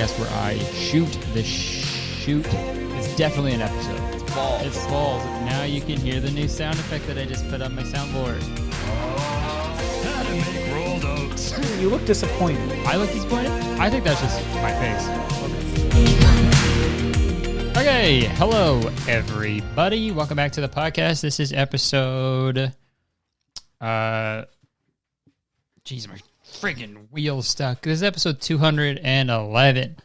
podcast where I shoot the shoot. It's definitely an episode. It's balls. It's balls. Now you can hear the new sound effect that I just put on my soundboard. How to make rolled oats. You look disappointed. I look disappointed? I think that's just my face. Okay, hello everybody. Welcome back to the podcast. This is episode... Jeez, my friggin' wheel's stuck. This is episode 211.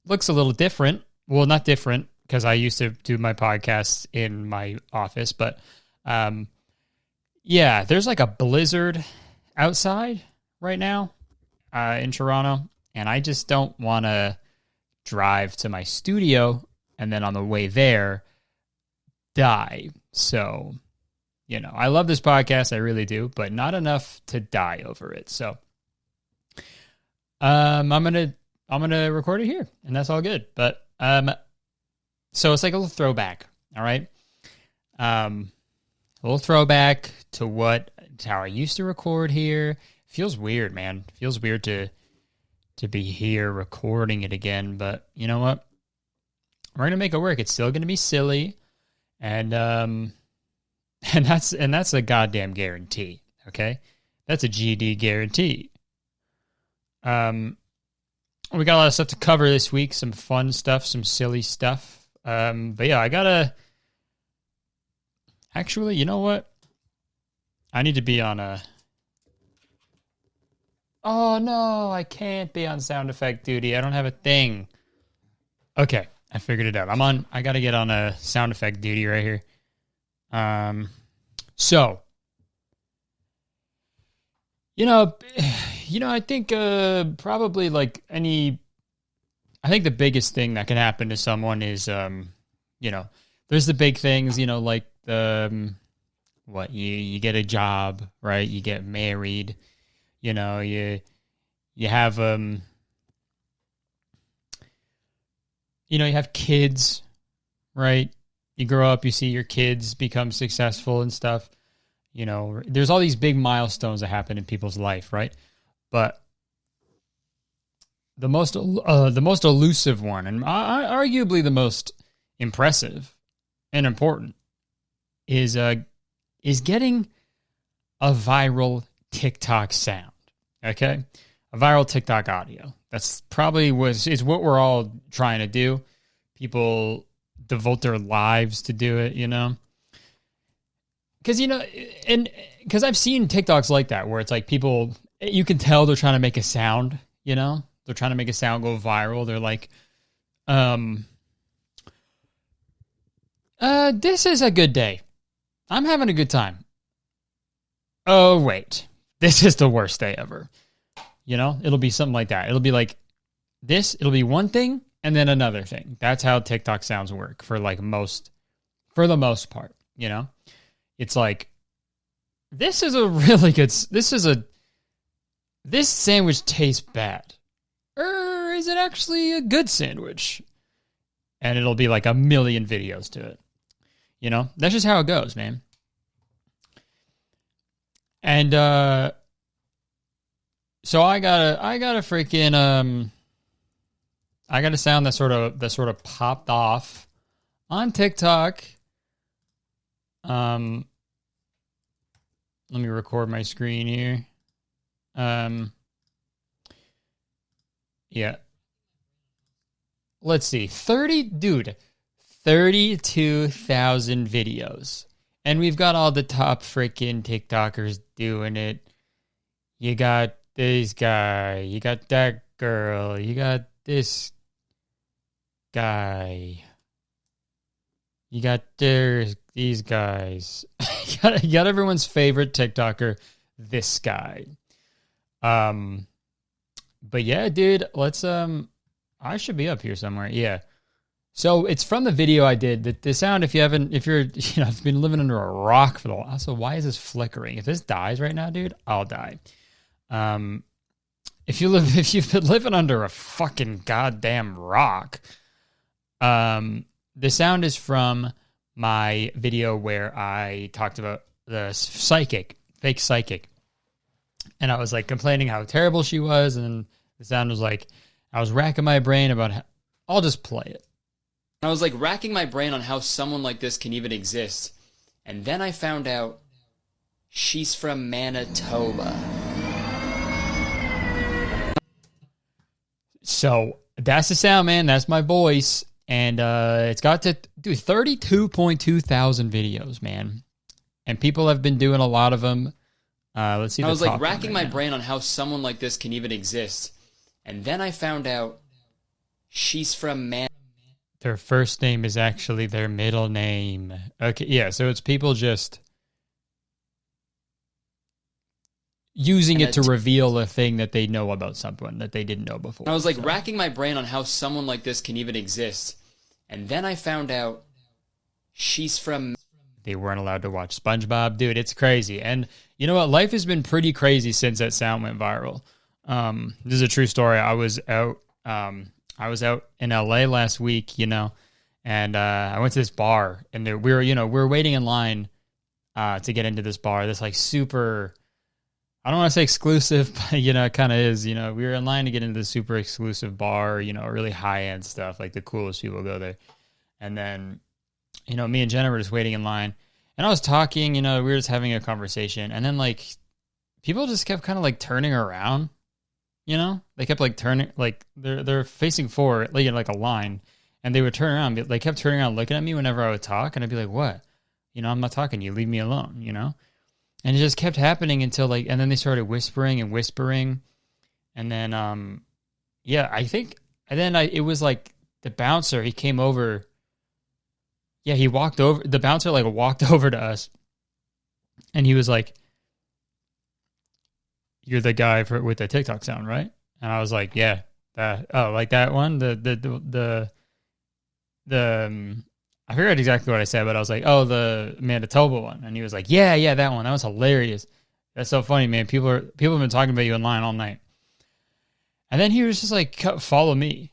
Looks a little different. Well, not different, because I used to do my podcasts in my office, but yeah, there's like a blizzard outside right now in Toronto, and I just don't want to drive to my studio and then on the way there die. So, you know, I love this podcast, I really do, but not enough to die over it. So I'm gonna record it here, and that's all good. But so it's like a little throwback, all right? A little throwback to how I used to record here. Feels weird, man. Feels weird to be here recording it again, but you know what? We're gonna make it work. It's still gonna be silly, and that's a goddamn guarantee. Okay, that's a GD guarantee. We got a lot of stuff to cover this week. Some fun stuff, some silly stuff. But yeah, I gotta. Actually, you know what? I need to be on a. Oh no, I can't be on sound effect duty. I don't have a thing. Okay, I figured it out. I gotta get on a sound effect duty right here. So, I think probably like I think the biggest thing that can happen to someone is, there's the big things, like you get a job, right? You get married, you have, you have kids, right? You grow up, you see your kids become successful and stuff. There's all these big milestones that happen in people's life, right? But the most elusive one, and arguably the most impressive and important, is getting a viral TikTok sound. Okay, a viral TikTok audio. That's probably is what we're all trying to do. People devote their lives to do it, because because I've seen TikToks like that where it's like people, you can tell they're trying to make a sound, they're trying to make a sound go viral. They're like, this is a good day. I'm having a good time. Oh wait, this is the worst day ever. It'll be something like that. It'll be like this. It'll be one thing and then another thing. That's how TikTok sounds work for the most part. It's like, this is a really good. This sandwich tastes bad. Or is it actually a good sandwich? And it'll be like a million videos to it. That's just how it goes, man. And so I got a freaking I got a sound that sort of popped off on TikTok. Let me record my screen here. Yeah. Let's see. 32,000 videos. And we've got all the top freaking TikTokers doing it. You got this guy. You got that girl. You got this guy. You got these guys. you got everyone's favorite TikToker, this guy. But yeah, dude, let's I should be up here somewhere. Yeah. So it's from the video I did. The sound, if you've been living under a rock for the while. So why is this flickering? If this dies right now, dude, I'll die. If you've been living under a fucking goddamn rock, the sound is from my video where I talked about the fake psychic. And I was like complaining how terrible she was and The sound was like, I was racking my brain about how, I'll just play it. I was like racking my brain on how someone like this can even exist. And then I found out she's from Manitoba. So that's the sound, man. That's my voice. And it's got to do 32.2 thousand videos, man. And people have been doing a lot of them. Let's see. I was like racking my brain on how someone like this can even exist. And then I found out she's from Their first name is actually their middle name. Okay, yeah, so it's people just using it to reveal a thing that they know about someone that they didn't know before. I was like racking my brain on how someone like this can even exist. And then I found out she's from... They weren't allowed to watch SpongeBob. Dude, it's crazy. And you know what? Life has been pretty crazy since that sound went viral. This is a true story. I was out in LA last week, you know, and I went to this bar, and we were waiting in line to get into this bar. This like super, I don't want to say exclusive, but you know, it kind of is. You know, we were in line to get into this super exclusive bar. You know, really high end stuff. Like the coolest people go there. And then, you know, me and Jenna were just waiting in line, and I was talking. You know, we were just having a conversation, and then like people just kept kind of like turning around. You know, they kept like turning, like they're facing forward, like a line, and they would turn around. They kept turning around, looking at me whenever I would talk, and I'd be like, "What? You know, I'm not talking to you. Leave me alone." You know, and it just kept happening until like, and then they started whispering, and then yeah, I think, and then it was like the bouncer. He came over. Yeah, he walked over. The bouncer like walked over to us, and he was like, "You're the guy with the TikTok sound, right?" And I was like, "Yeah, like that one, the I forgot exactly what I said, but I was like, "Oh, the Manitoba one." And he was like, "Yeah, that one. That was hilarious. That's so funny, man. People have been talking about you online all night." And then he was just like, "Follow me."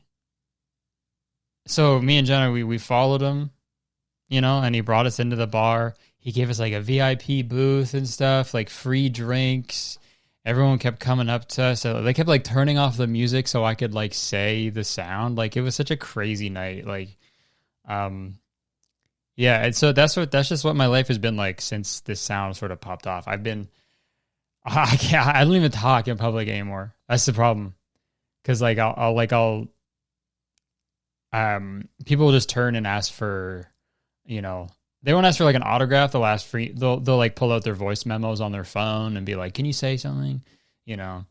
So me and Jenna, we followed him, you know, and he brought us into the bar. He gave us like a VIP booth and stuff, like free drinks. Everyone kept coming up to us. So they kept like turning off the music so I could like say the sound. Like it was such a crazy night. Like, yeah. And so that's just what my life has been like since this sound sort of popped off. I don't even talk in public anymore. That's the problem. Cause like people will just turn and ask for, you know, they won't ask for like an autograph. They'll ask for, they'll like pull out their voice memos on their phone and be like, "Can you say something?" You know,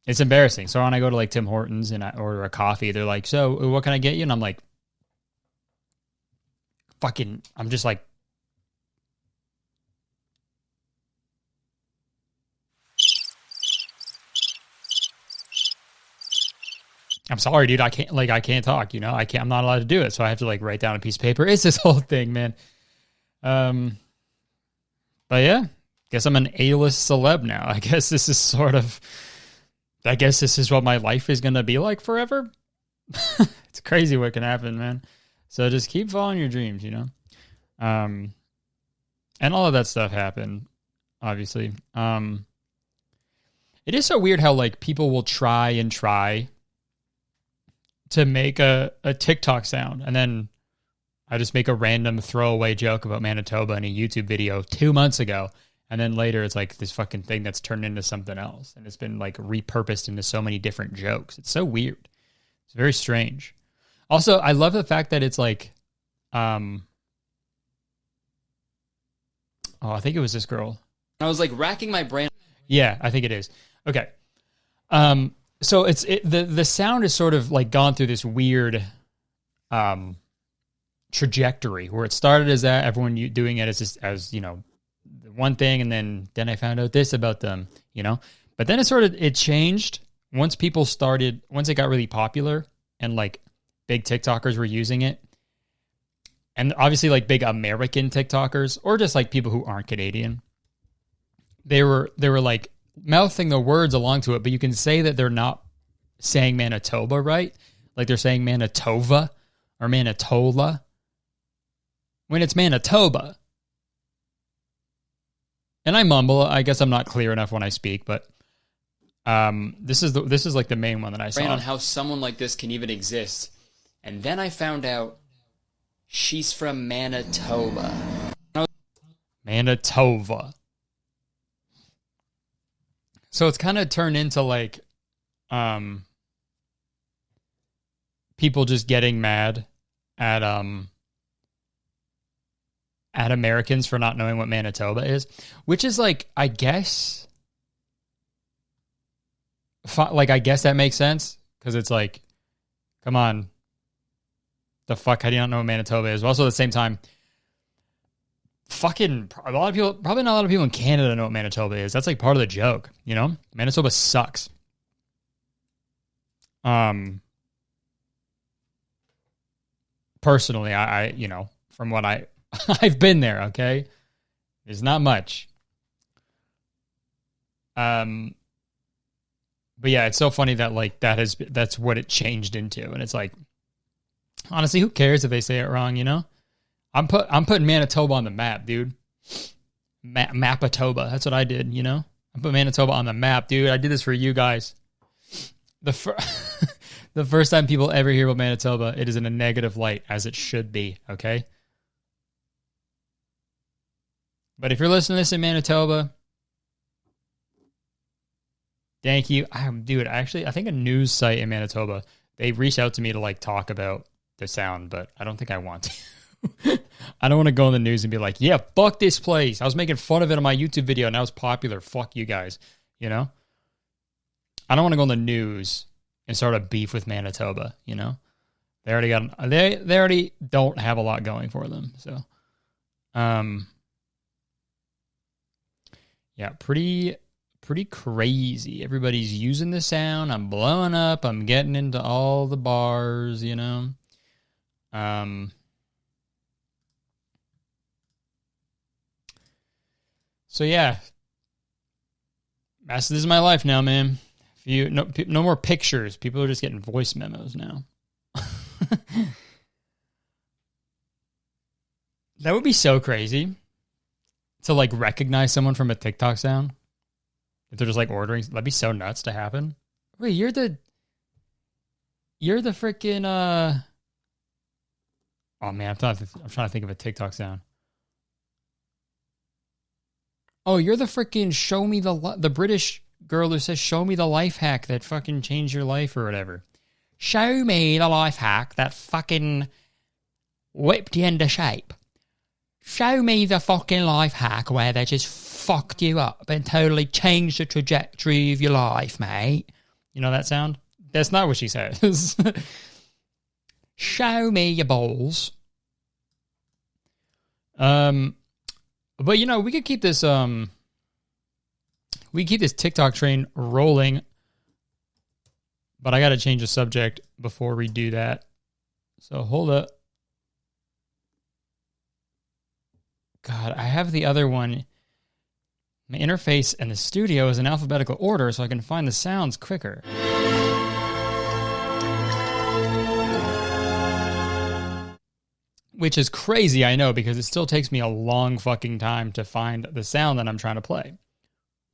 it's embarrassing. So when I go to like Tim Hortons and I order a coffee, they're like, "So what can I get you?" And I'm like, I'm just like, "I'm sorry, dude. I can't talk, you know, I'm not allowed to do it." So I have to like write down a piece of paper. It's this whole thing, man. But yeah, guess I'm an A-list celeb now. I guess this is what my life is going to be like forever. It's crazy what can happen, man. So just keep following your dreams, you know? And all of that stuff happened, obviously. It is so weird how like people will try to make a TikTok sound, and then I just make a random throwaway joke about Manitoba in a YouTube video 2 months ago, and then later it's like this fucking thing that's turned into something else, and it's been like repurposed into so many different jokes. It's so weird. It's very strange. Also, I love the fact that it's like, I think it was this girl. I was like racking my brain. Yeah, I think it is. Okay. So the sound has sort of like gone through this weird trajectory where it started as that, everyone doing it as you know, one thing, and then I found out this about them, you know. But then it changed once it got really popular and like big TikTokers were using it. And obviously like big American TikTokers, or just like people who aren't Canadian, they were like mouthing the words along to it, but you can say that they're not saying Manitoba right. Like they're saying Manitoba or Manitola when it's Manitoba. And I mumble. I guess I'm not clear enough when I speak, but This is like the main one that I saw. On how someone like this can even exist. And then I found out she's from Manitoba. Manitoba. So it's kind of turned into like people just getting mad at Americans for not knowing what Manitoba is, which is like, I guess I guess that makes sense, because it's like, come on, the fuck, how do you not know what Manitoba is? But also at the same time, fucking a lot of people, probably not a lot of people in Canada know what Manitoba is. That's like part of the joke, you know? Manitoba sucks. Personally, I you know, from what I've been there, okay? There's not much. But yeah, it's so funny that like that's what it changed into, and it's like, honestly, who cares if they say it wrong, you know? I'm putting Manitoba on the map, dude. Mapitoba. That's what I did, you know? I put Manitoba on the map, dude. I did this for you guys. The first time people ever hear about Manitoba, it is in a negative light, as it should be, okay? But if you're listening to this in Manitoba, thank you. Dude, actually, I think a news site in Manitoba, they reached out to me to like talk about the sound, but I don't think I want to. I don't want to go in the news and be like, yeah, fuck this place. I was making fun of it on my YouTube video and now it's popular. Fuck you guys. You know? I don't want to go in the news and start a beef with Manitoba, you know? They already don't have a lot going for them. So yeah, pretty crazy. Everybody's using the sound. I'm blowing up. I'm getting into all the bars, you know? So yeah, this is my life now, man. No more pictures. People are just getting voice memos now. That would be so crazy to like recognize someone from a TikTok sound. If they're just like ordering, that'd be so nuts to happen. Wait, you're the freaking oh man, I'm trying to think of a TikTok sound. Oh, you're the freaking show me the British girl who says show me the life hack that fucking changed your life or whatever. Show me the life hack that fucking whipped you into shape. Show me the fucking life hack where they just fucked you up and totally changed the trajectory of your life, mate. You know that sound? That's not what she says. Show me your balls. But you know, we could keep this TikTok train rolling. But I got to change the subject before we do that. So hold up. God, I have the other one. My interface and the studio is in alphabetical order so I can find the sounds quicker. Which is crazy, I know, because it still takes me a long fucking time to find the sound that I'm trying to play.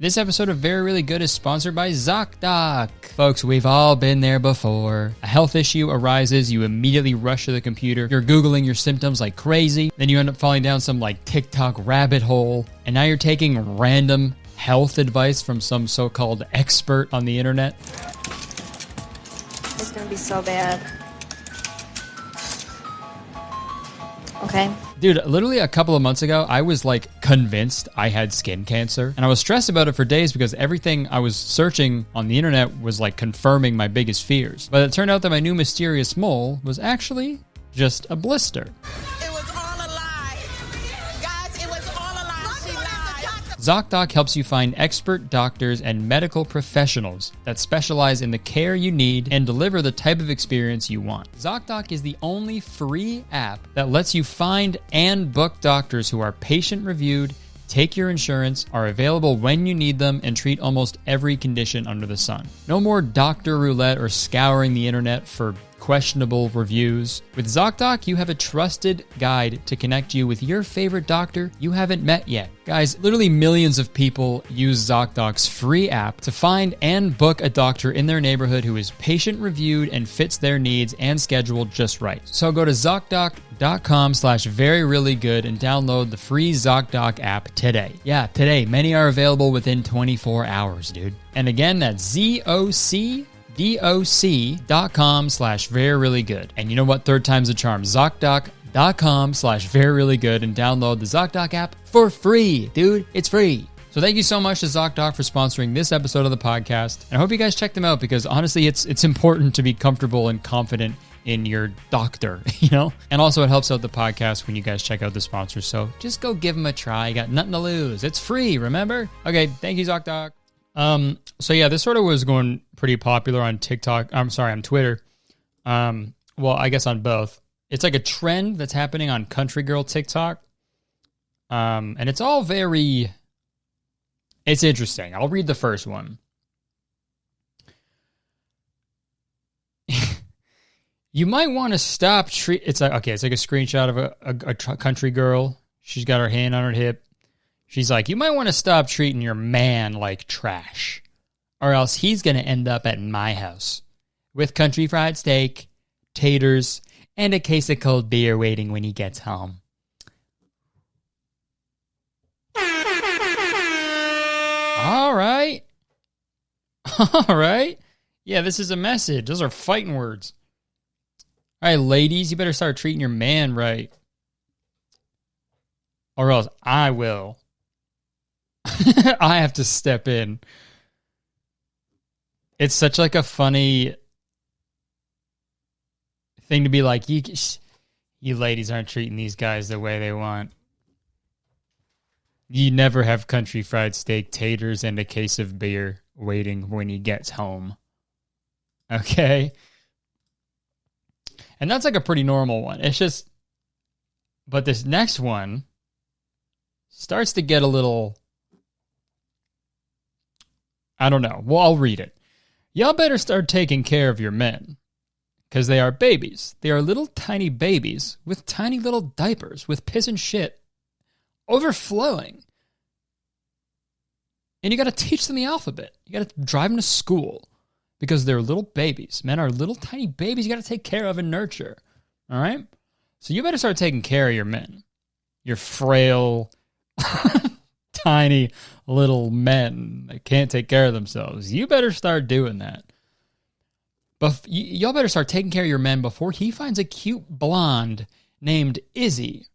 This episode of Very Really Good is sponsored by ZocDoc. Folks, we've all been there before. A health issue arises, you immediately rush to the computer, you're Googling your symptoms like crazy, then you end up falling down some like TikTok rabbit hole, and now you're taking random health advice from some so-called expert on the internet. It's gonna be so bad. Okay. Dude, literally a couple of months ago, I was like convinced I had skin cancer. And I was stressed about it for days because everything I was searching on the internet was like confirming my biggest fears. But it turned out that my new mysterious mole was actually just a blister. It was all a lie. Guys, it was all a lie. She lied. ZocDoc helps you find expert doctors and medical professionals that specialize in the care you need and deliver the type of experience you want. ZocDoc is the only free app that lets you find and book doctors who are patient-reviewed, take your insurance, are available when you need them, and treat almost every condition under the sun. No more doctor roulette or scouring the internet for questionable reviews. With ZocDoc, you have a trusted guide to connect you with your favorite doctor you haven't met yet. Guys, literally millions of people use ZocDoc's free app to find and book a doctor in their neighborhood who is patient-reviewed and fits their needs and scheduled just right. So go to ZocDoc.com/veryreallygood and download the free ZocDoc app today. Yeah, today. Many are available within 24 hours, dude. And again, that's ZocDoc.com/veryreallygood. And you know what? Third time's a charm. ZocDoc.com/veryreallygood and download the ZocDoc app for free, dude. It's free. So thank you so much to ZocDoc for sponsoring this episode of the podcast. And I hope you guys check them out because honestly, it's important to be comfortable and confident in your doctor, you know? And also it helps out the podcast when you guys check out the sponsors. So just go give them a try. You got nothing to lose. It's free, remember? Okay, thank you, ZocDoc. So yeah, this sort of was going pretty popular on TikTok. I'm sorry, on Twitter. Well, I guess on both. It's like a trend that's happening on Country Girl TikTok. And it's all it's interesting. I'll read the first one. You might want to stop it's like a screenshot of a country girl. She's got her hand on her hip. She's like, you might want to stop treating your man like trash, or else he's going to end up at my house with country fried steak, taters, and a case of cold beer waiting when he gets home. All right. All right. Yeah, this is a message. Those are fighting words. All right, ladies, you better start treating your man right, or else I will. I have to step in. It's such like a funny thing to be like, you ladies aren't treating these guys the way they want. You never have country fried steak, taters, and a case of beer waiting when he gets home. Okay? And that's like a pretty normal one. It's just, but this next one starts to get a little, I don't know. Well, I'll read it. Y'all better start taking care of your men, because they are babies. They are little tiny babies with tiny little diapers with piss and shit overflowing. And you got to teach them the alphabet. You got to drive them to school because they're little babies. Men are little tiny babies you got to take care of and nurture. All right? So you better start taking care of your men. Your frail, tiny little men that can't take care of themselves. You better start doing that. But y'all better start taking care of your men before he finds a cute blonde named Izzy,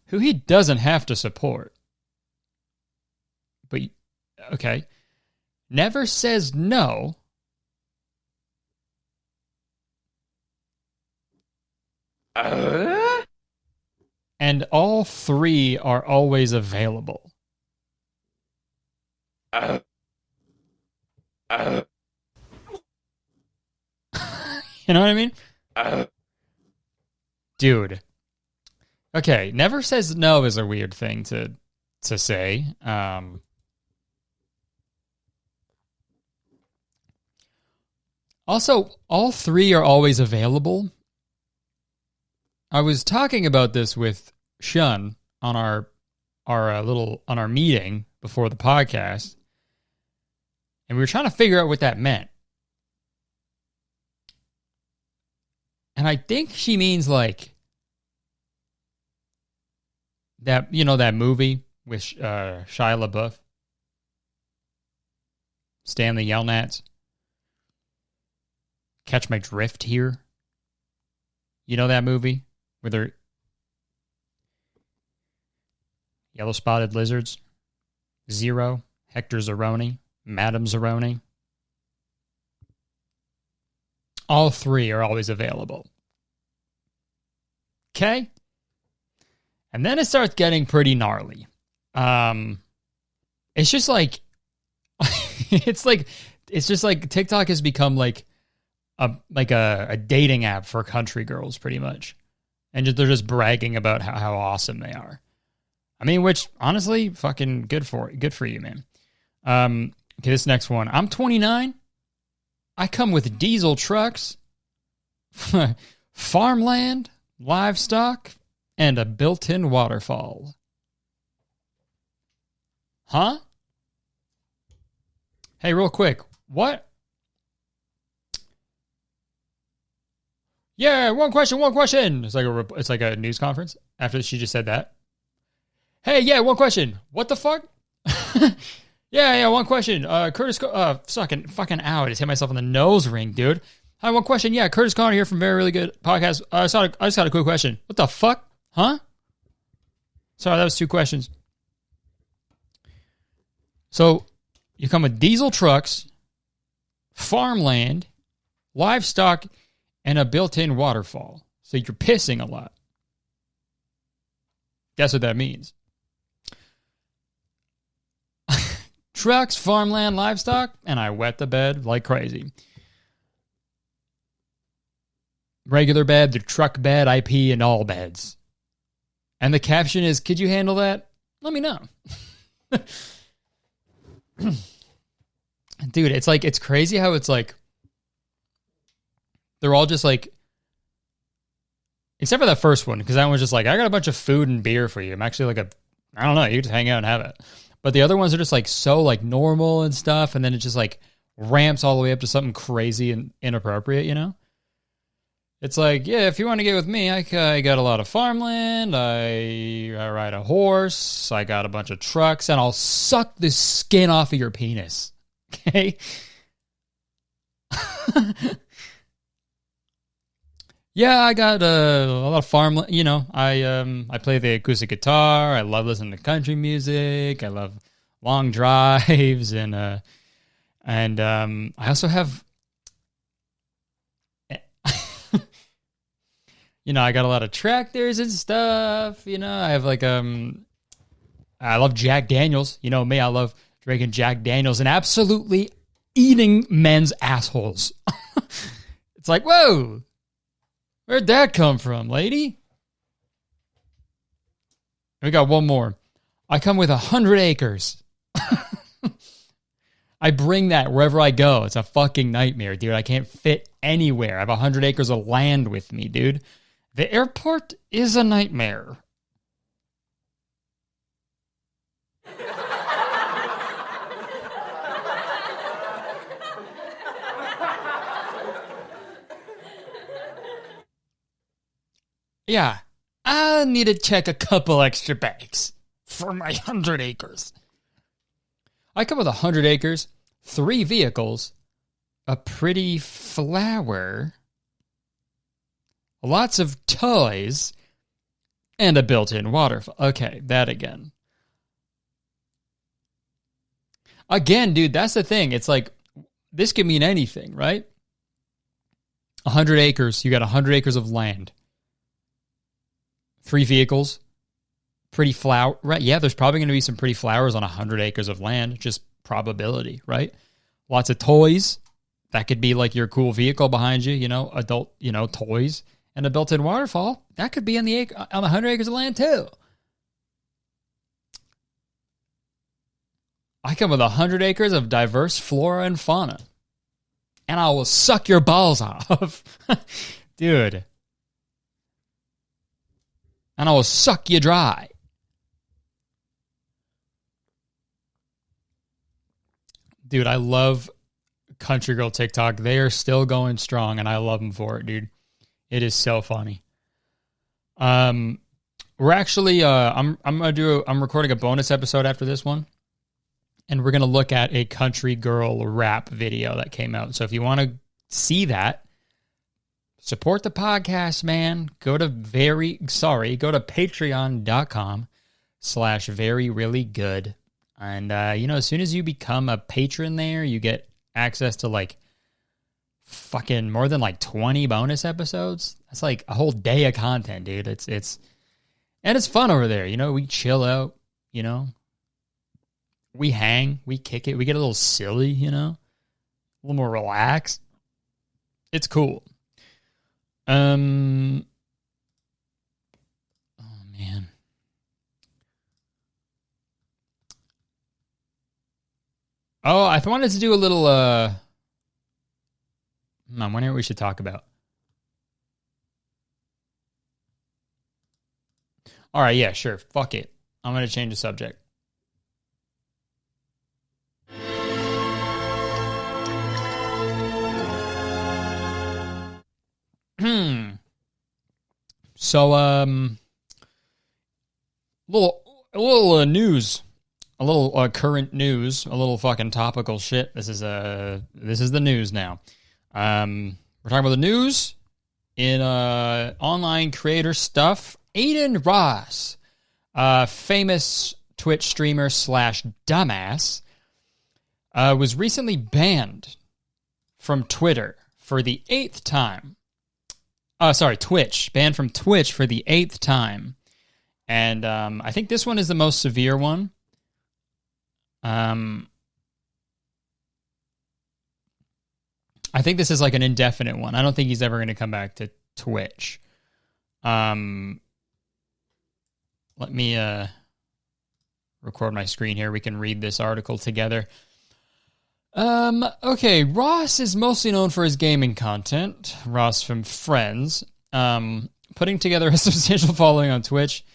who he doesn't have to support. But, okay. Never says no. And all three are always available. You know what I mean? Dude. Okay, never says no is a weird thing to say. Also, all three are always available. I was talking about this with Shun on our meeting before the podcast, and we were trying to figure out what that meant. And I think she means like that, you know, that movie with Shia LaBeouf, Stanley Yelnats. Catch my drift here. You know that movie where they're yellow spotted lizards, Zero, Hector Zeroni, Madame Zeroni. All three are always available. Okay? And then it starts getting pretty gnarly. It's just like it's just like TikTok has become like a dating app for country girls pretty much. And they're just bragging about how awesome they are. I mean, which honestly, fucking good for you, man. Okay, this next one. I'm 29. I come with diesel trucks. farmland, livestock, and a built-in waterfall. Huh? Hey, real quick. What? Yeah, one question. It's like a news conference after she just said that. Hey, yeah, one question. What the fuck? yeah, one question. Curtis, fucking ow, I just hit myself in the nose ring, dude. Hi, one question. Yeah, Curtis Connor here from Very Really Good Podcast. I just got a quick question. What the fuck? Huh? Sorry, that was 2 questions. So, you come with diesel trucks, farmland, livestock, and a built-in waterfall. So you're pissing a lot. Guess what that means. Trucks, farmland, livestock, and I wet the bed like crazy. Regular bed, the truck bed, I pee in all beds. And the caption is, could you handle that? Let me know. Dude, it's crazy how it's like, they're all just like, except for that first one, because that one's just like, I got a bunch of food and beer for you. I'm actually like I don't know, you just hang out and have it. But the other ones are just like so like normal and stuff, and then it just like ramps all the way up to something crazy and inappropriate, you know? It's like, yeah, if you want to get with me, I got a lot of farmland, I ride a horse, I got a bunch of trucks, and I'll suck the skin off of your penis. Okay? Yeah, I got a lot of farmland. You know, I play the acoustic guitar. I love listening to country music. I love long drives, and I also have, you know, I got a lot of tractors and stuff. You know, I have like I love Jack Daniels. You know me, I love drinking Jack Daniels and absolutely eating men's assholes. It's like, whoa. Where'd that come from, lady? We got one more. I come with 100 acres. I bring that wherever I go. It's a fucking nightmare, dude. I can't fit anywhere. I have 100 acres of land with me, dude. The airport is a nightmare. Yeah, I need to check a couple extra bags for my 100 acres. I come with 100 acres, 3 vehicles, a pretty flower, lots of toys, and a built-in waterfall. Okay, that again. Again, dude, that's the thing. It's like, this can mean anything, right? 100 acres, you got 100 acres of land. 3 vehicles, pretty flower, right? Yeah, there's probably going to be some pretty flowers on 100 acres of land, just probability, right? Lots of toys. That could be like your cool vehicle behind you, you know, adult, you know, toys, and a built-in waterfall. That could be on the 100 acres of land too. I come with 100 acres of diverse flora and fauna, and I will suck your balls off, dude. And I will suck you dry. Dude, I love Country Girl TikTok. They are still going strong, and I love them for it, dude. It is so funny. We're actually, I'm recording a bonus episode after this one, and we're gonna look at a Country Girl rap video that came out. So if you want to see that, support the podcast, man. Go to patreon.com/veryreallygood. And, you know, as soon as you become a patron there, you get access to, like, fucking more than, like, 20 bonus episodes. That's, like, a whole day of content, dude. And it's fun over there. You know, we chill out, you know. We hang. We kick it. We get a little silly, you know. A little more relaxed. It's cool. Oh, man. Oh, I wanted to do a little, I'm wondering what we should talk about. All right, yeah, sure. Fuck it. I'm going to change the subject. So, little news, a little current news, a little fucking topical shit. This is the news now. We're talking about the news in online creator stuff. Adin Ross, famous Twitch streamer / dumbass, was recently banned from Twitter for the 8th time. Twitch. Banned from Twitch for the 8th time. And I think this one is the most severe one. I think this is like an indefinite one. I don't think he's ever going to come back to Twitch. Let me record my screen here. We can read this article together. Okay, Ross is mostly known for his gaming content. Ross from Friends. Putting together a substantial following on Twitch.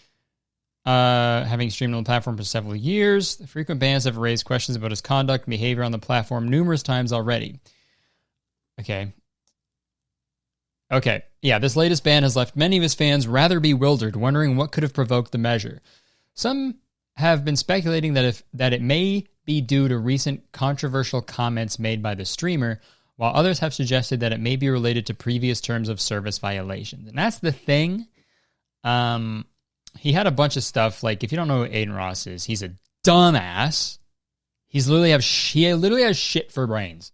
Having streamed on the platform for several years. The frequent bans have raised questions about his conduct and behavior on the platform numerous times already. Okay. Yeah, this latest ban has left many of his fans rather bewildered, wondering what could have provoked the measure. Some have been speculating that it may be due to recent controversial comments made by the streamer, while others have suggested that it may be related to previous terms of service violations. And that's the thing. He had a bunch of stuff, like, if you don't know who Adin Ross is, he's a dumbass. He literally has shit for brains.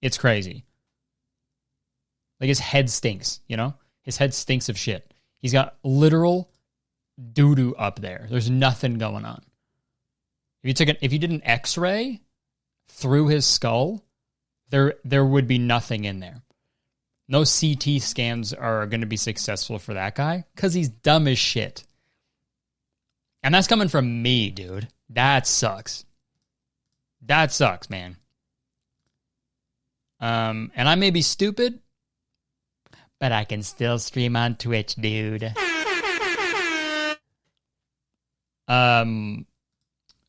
It's crazy. Like, his head stinks, you know? His head stinks of shit. He's got literal doo-doo up there. There's nothing going on. If you did an X-ray through his skull, there would be nothing in there. No CT scans are going to be successful for that guy because he's dumb as shit. And that's coming from me, dude. That sucks. That sucks, man. And I may be stupid, but I can still stream on Twitch, dude.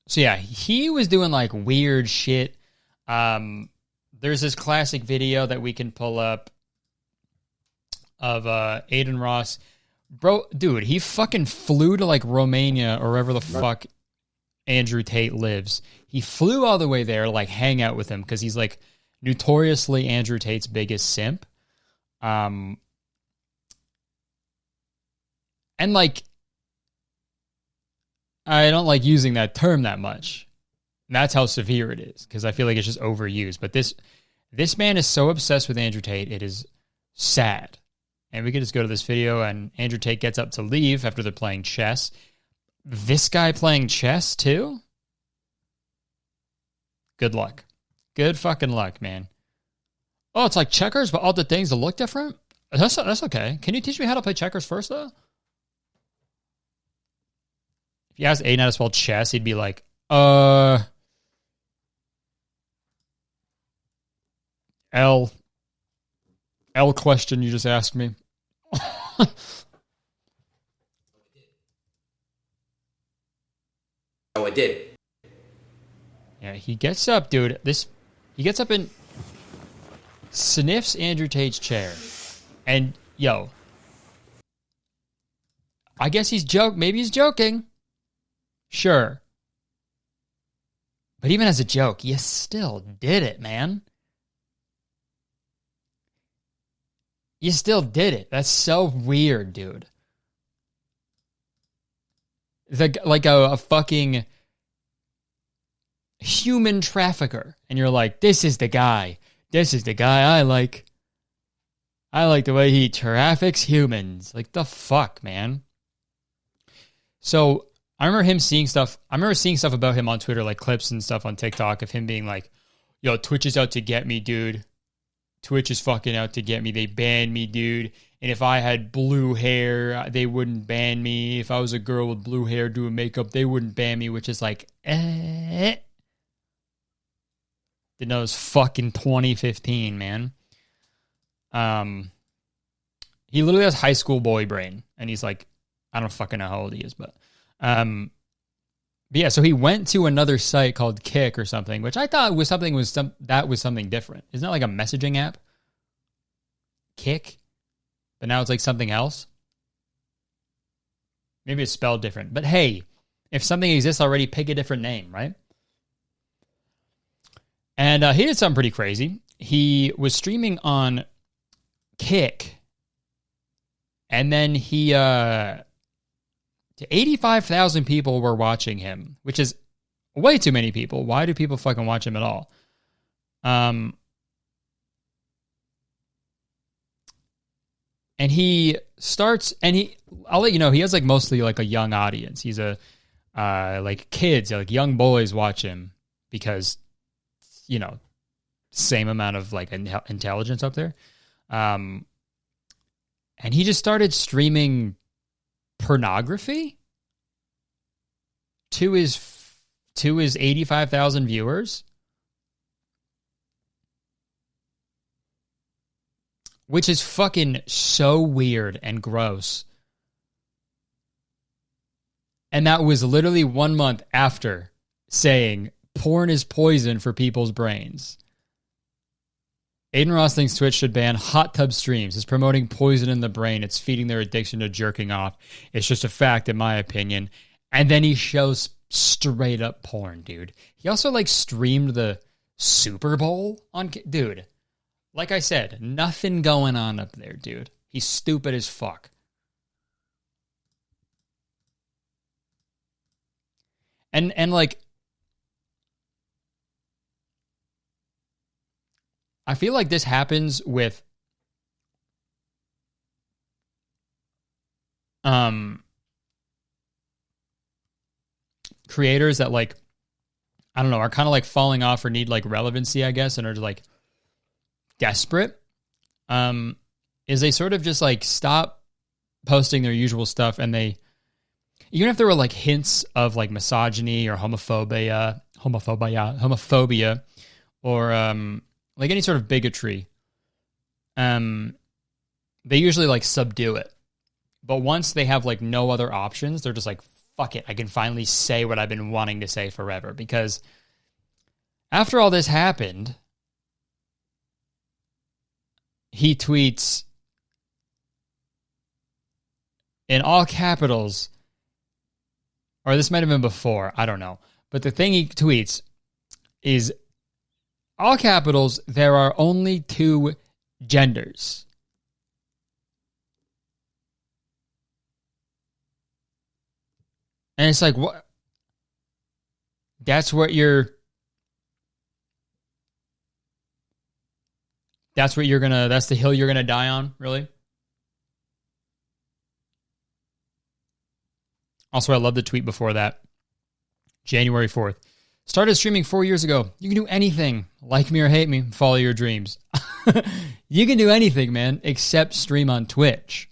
So yeah, he was doing like weird shit. There's this classic video that we can pull up of Adin Ross. Bro, dude, he fucking flew to like Romania or wherever the fuck Andrew Tate lives. He flew all the way there to like hang out with him because he's like notoriously Andrew Tate's biggest simp. And like, I don't like using that term that much. And that's how severe it is, because I feel like it's just overused. But this man is so obsessed with Andrew Tate, it is sad. And we could just go to this video, and Andrew Tate gets up to leave after they're playing chess. This guy playing chess, too? Good luck. Good fucking luck, man. Oh, it's like checkers, but all the things that look different? That's okay. Can you teach me how to play checkers first, though? If you asked Aiden how to spell chess, he'd be like, L question you just asked me. Oh, it did. Yeah, he gets up, dude. He gets up and sniffs Andrew Tate's chair. And, yo, I guess maybe he's joking. Sure. But even as a joke, you still did it, man. You still did it. That's so weird, dude. Like a fucking human trafficker. And you're like, this is the guy. This is the guy I like. I like the way he traffics humans. Like, the fuck, man. So, I remember seeing stuff about him on Twitter, like clips and stuff on TikTok of him being like, yo, Twitch is out to get me, dude. Twitch is fucking out to get me. They banned me, dude. And if I had blue hair, they wouldn't ban me. If I was a girl with blue hair doing makeup, they wouldn't ban me, which is like, Didn't know it was fucking 2015, man. He literally has high school boy brain. And he's like I don't fucking know how old he is, but yeah, so he went to another site called Kick or something, which I thought was something different. Isn't that like a messaging app? Kick? But now it's like something else? Maybe it's spelled different. But hey, if something exists already, pick a different name, right? And he did something pretty crazy. He was streaming on Kick, and then he 85,000 people were watching him, which is way too many people. Why do people fucking watch him at all? And he starts, and I'll let you know, he has like mostly like a young audience. He's like kids, like young boys watch him because, you know, same amount of like intelligence up there. And he just started streaming pornography to his 85,000 viewers, which is fucking so weird and gross. And that was literally 1 month after saying porn is poison for people's brains. Adin Ross thinks Twitch should ban hot tub streams. It's promoting poison in the brain. It's feeding their addiction to jerking off. It's just a fact, in my opinion. And then he shows straight up porn, dude. He also like streamed the Super Bowl on... Dude, like I said, nothing going on up there, dude. He's stupid as fuck. And like... I feel like this happens with creators that like, I don't know, are kind of like falling off or need like relevancy, I guess, and are like desperate. Is they sort of just like stop posting their usual stuff, and they, even if there were like hints of like misogyny or homophobia, or like any sort of bigotry, they usually like subdue it. But once they have like no other options, they're just like, fuck it, I can finally say what I've been wanting to say forever. Because after all this happened, he tweets in all capitals, or this might have been before, I don't know. But the thing he tweets is all capitals, there are only 2 genders. And it's like, what? That's the hill you're gonna die on, really? Also, I love the tweet before that. January 4th. Started streaming 4 years ago. You can do anything. Like me or hate me. Follow your dreams. You can do anything, man, except stream on Twitch.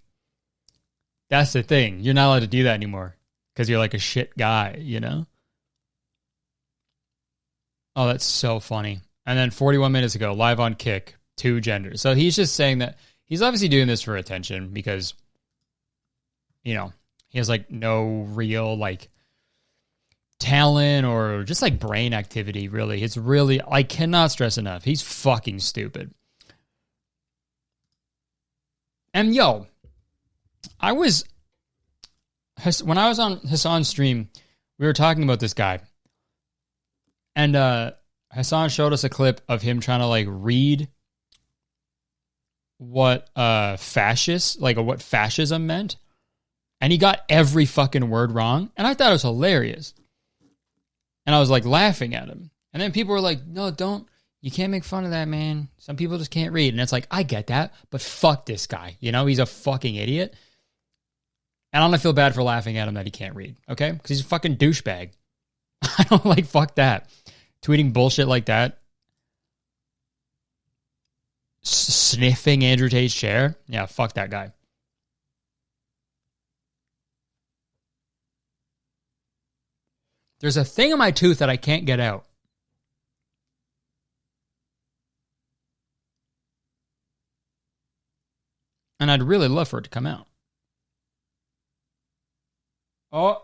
That's the thing. You're not allowed to do that anymore because you're like a shit guy, you know? Oh, that's so funny. And then 41 minutes ago, live on Kick, 2 genders. So he's just saying that he's obviously doing this for attention because, you know, he has like no real like talent or just like brain activity, really. It's really, I cannot stress enough, he's fucking stupid. And yo, when I was on Hassan's stream, we were talking about this guy, and Hassan showed us a clip of him trying to like read what what fascism meant, and he got every fucking word wrong, and I thought it was hilarious. And I was like laughing at him. And then people were like, no, you can't make fun of that, man. Some people just can't read. And it's like, I get that, but fuck this guy. You know, he's a fucking idiot. And I'm going to feel bad for laughing at him that he can't read, okay? Because he's a fucking douchebag. I don't like, fuck that. Tweeting bullshit like that. Sniffing Andrew Tate's chair. Yeah, fuck that guy. There's a thing in my tooth that I can't get out. And I'd really love for it to come out. Oh.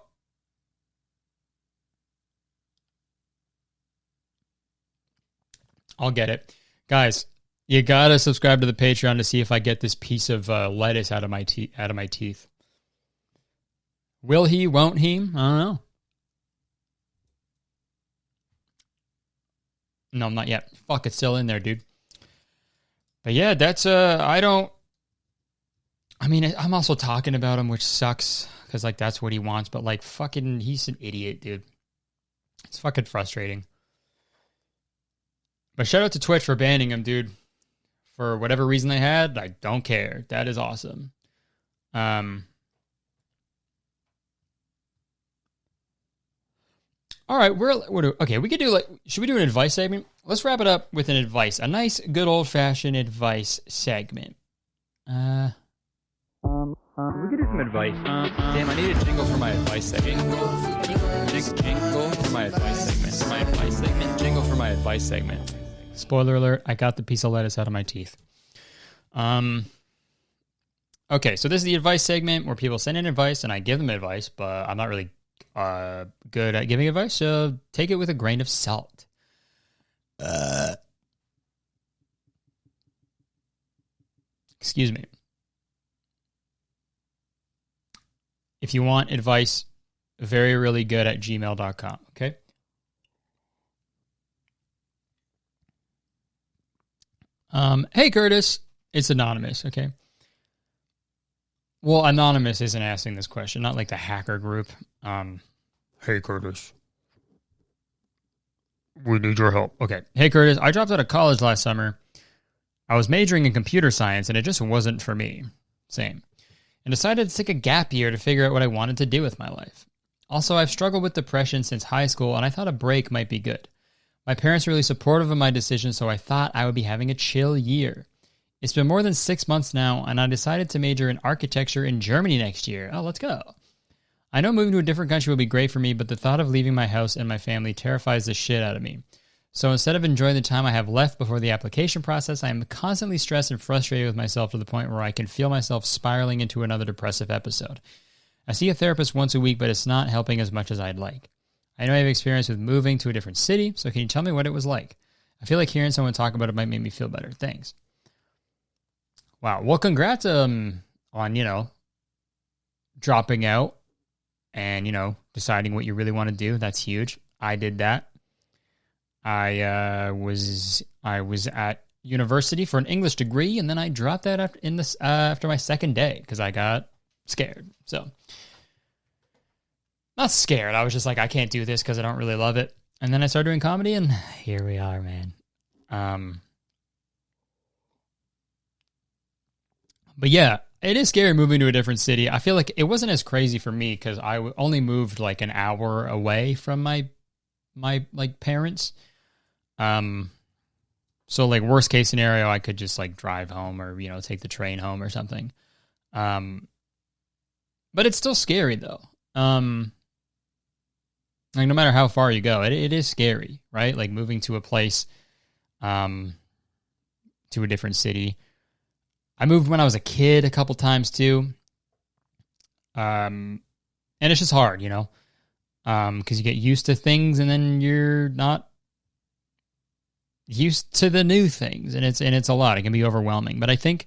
I'll get it. Guys, you gotta subscribe to the Patreon to see if I get this piece of lettuce out of my teeth. Will he? Won't he? I don't know. No, not yet. Fuck, it's still in there, dude. But yeah, that's I'm also talking about him, which sucks because like that's what he wants. But like, fucking, he's an idiot, dude. It's fucking frustrating. But shout out to Twitch for banning him, dude. For whatever reason they had, I don't care. That is awesome. All right, we could do should we do an advice segment? Let's wrap it up with a nice, good old-fashioned advice segment. We could do some advice. Damn, I need a jingle for my advice segment. Jingle for my advice segment. Jingle for my advice segment. Spoiler alert, I got the piece of lettuce out of my teeth. Okay, so this is the advice segment where people send in advice and I give them advice, but I'm not really good at giving advice, so take it with a grain of salt. Excuse me. If you want advice, very, really good at gmail.com, okay? Hey, Curtis. It's anonymous, okay? Well, anonymous isn't asking this question, not like the hacker group. Hey, Curtis. We need your help. Okay. Hey, Curtis. I dropped out of college last summer. I was majoring in computer science, and it just wasn't for me. Same. And decided to take a gap year to figure out what I wanted to do with my life. Also, I've struggled with depression since high school, and I thought a break might be good. My parents were really supportive of my decision, so I thought I would be having a chill year. It's been more than 6 months now, and I decided to major in architecture in Germany next year. Oh, let's go. I know moving to a different country will be great for me, but the thought of leaving my house and my family terrifies the shit out of me. So instead of enjoying the time I have left before the application process, I am constantly stressed and frustrated with myself to the point where I can feel myself spiraling into another depressive episode. I see a therapist once a week, but it's not helping as much as I'd like. I know I have experience with moving to a different city, so can you tell me what it was like? I feel like hearing someone talk about it might make me feel better. Thanks. Wow. Well, congrats on, dropping out and, deciding what you really want to do. That's huge. I did that. I was at university for an English degree, and then I dropped that after my second day because I got scared. So, not scared. I was just like, I can't do this because I don't really love it. And then I started doing comedy, and here we are, man. But yeah, it is scary moving to a different city. I feel like it wasn't as crazy for me because I only moved like an hour away from my like parents. So like worst case scenario, I could just like drive home or, take the train home or something. But it's still scary though. Like no matter how far you go, it is scary, right? Like moving to a place, to a different city. I moved when I was a kid a couple times too. And it's just hard, because you get used to things and then you're not used to the new things, and it's a lot. It can be overwhelming. But I think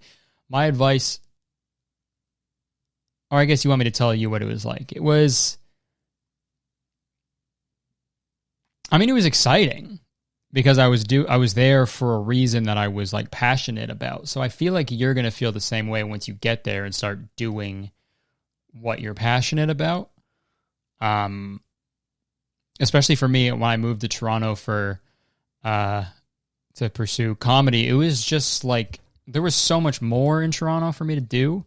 my advice, or I guess you want me to tell you what it was like. It was exciting because I was there for a reason that I was like passionate about. So I feel like you're going to feel the same way once you get there and start doing what you're passionate about. Especially for me, when I moved to Toronto to pursue comedy, it was just like there was so much more in Toronto for me to do.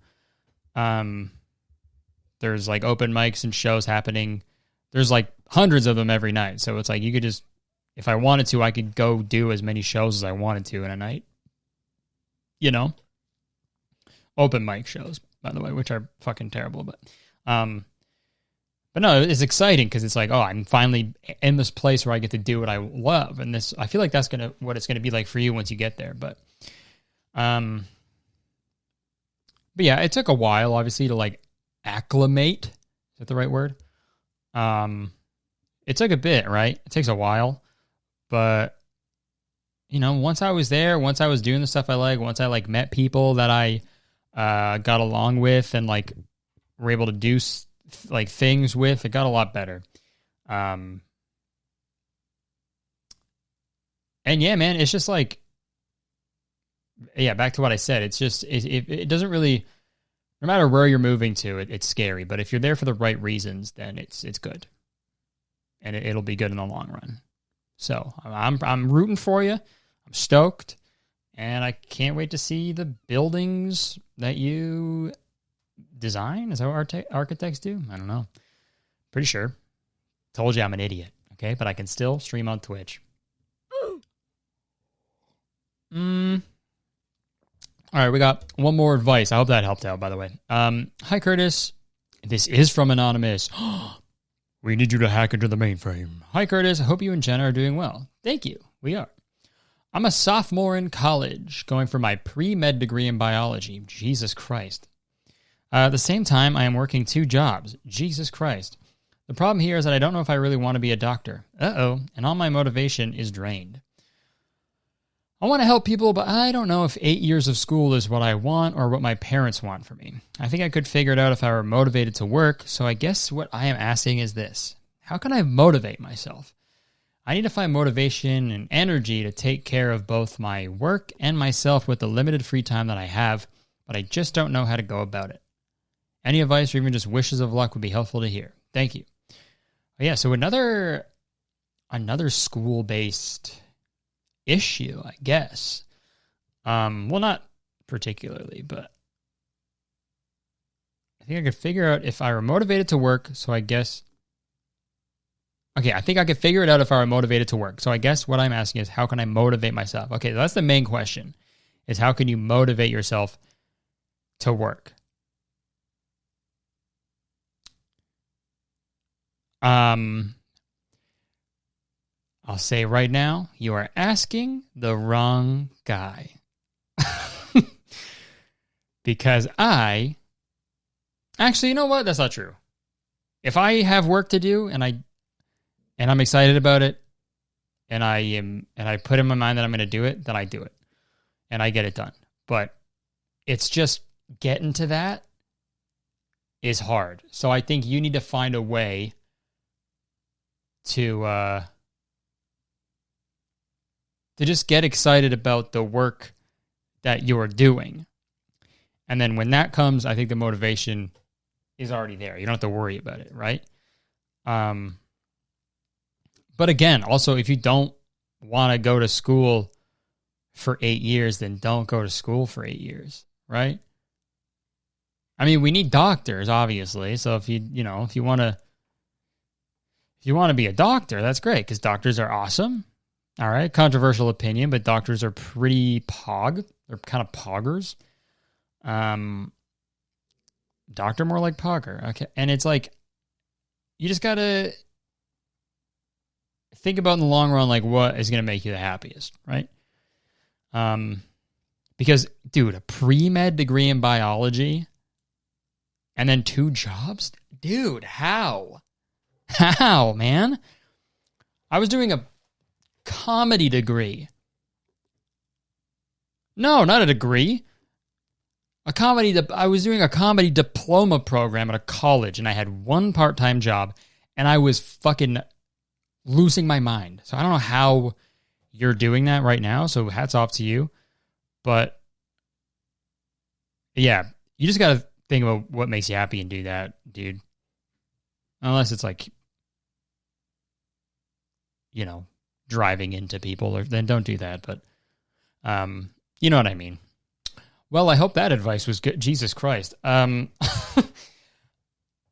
There's like open mics and shows happening. There's like hundreds of them every night. So it's like you could just, if I wanted to, I could go do as many shows as I wanted to in a night. Open mic shows, by the way, which are fucking terrible. But no, it's exciting because it's like, oh, I'm finally in this place where I get to do what I love. And I feel like that's what it's gonna be like for you once you get there. But yeah, it took a while, obviously, to like acclimate. Is that the right word? It took a bit, right? It takes a while, but you know, once I was there, once I was doing the stuff I like, once I like met people that I got along with and like were able to do like things with, it got a lot better. And yeah, man, it's just like, yeah, back to what I said. It's just, it doesn't really, no matter where you're moving to, it's scary. But if you're there for the right reasons, then it's good. And it'll be good in the long run. So I'm rooting for you. I'm stoked. And I can't wait to see the buildings that you design. Is that what architects do? I don't know. Pretty sure. Told you I'm an idiot. Okay, but I can still stream on Twitch. All right, we got one more advice. I hope that helped out, by the way. Hi, Curtis. This is from Anonymous. We need you to hack into the mainframe. Hi, Curtis. I hope you and Jenna are doing well. Thank you. We are. I'm a sophomore in college, going for my pre-med degree in biology. Jesus Christ. At the same time, I am working 2 jobs. Jesus Christ. The problem here is that I don't know if I really want to be a doctor. Uh-oh. And all my motivation is drained. I want to help people, but I don't know if 8 years of school is what I want or what my parents want for me. I think I could figure it out if I were motivated to work, so I guess what I am asking is this. How can I motivate myself? I need to find motivation and energy to take care of both my work and myself with the limited free time that I have, but I just don't know how to go about it. Any advice or even just wishes of luck would be helpful to hear. Thank you. Yeah, so another school-based issue, I guess. Well, not particularly, but I think I could figure out if I were motivated to work, so I guess... Okay, I think I could figure it out if I were motivated to work. So I guess what I'm asking is, how can I motivate myself? Okay, that's the main question, is how can you motivate yourself to work? I'll say right now, you are asking the wrong guy. Because actually, you know what? That's not true. If I have work to do and I'm excited about it and I put in my mind that I'm going to do it, then I do it and I get it done. But it's just getting to that is hard. So I think you need to find a way to just get excited about the work that you're doing. And then when that comes, I think the motivation is already there. You don't have to worry about it, right? But again, also, if you don't want to go to school for 8 years, then don't go to school for 8 years, right? I mean, we need doctors, obviously. So if you want to be a doctor, that's great, because doctors are awesome. All right, controversial opinion, but doctors are pretty pog. They're kind of poggers. Doctor more like pogger. Okay, and it's like, you just gotta think about in the long run, like, what is gonna make you the happiest, right? Because, dude, a pre-med degree in biology and then 2 jobs? Dude, how? How, man? I was doing a comedy degree. No, not a degree. I was doing a comedy diploma program at a college, and I had 1 part-time job, and I was fucking losing my mind. So I don't know how you're doing that right now, so hats off to you. But yeah, you just got to think about what makes you happy and do that, dude. Unless it's like, driving into people, then don't do that. But you know what I mean. Well, I hope that advice was good. Jesus Christ. All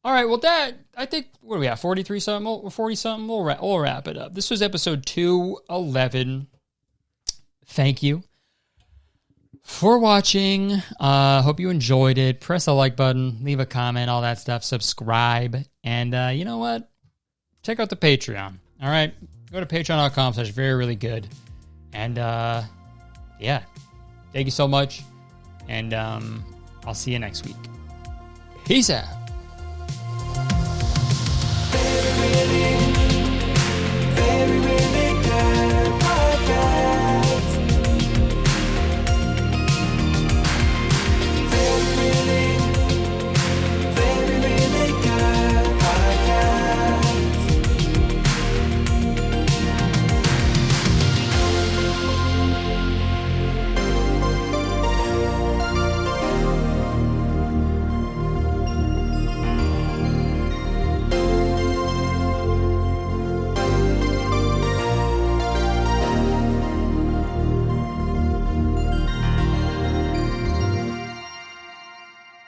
right, well, I think, what are we at, 43-something, 40-something? We'll wrap it up. This was episode 211. Thank you for watching. Hope you enjoyed it. Press the like button, leave a comment, all that stuff. Subscribe. And you know what? Check out the Patreon. All right? Go to patreon.com/veryreallygood. And yeah, thank you so much. And I'll see you next week. Peace out. Every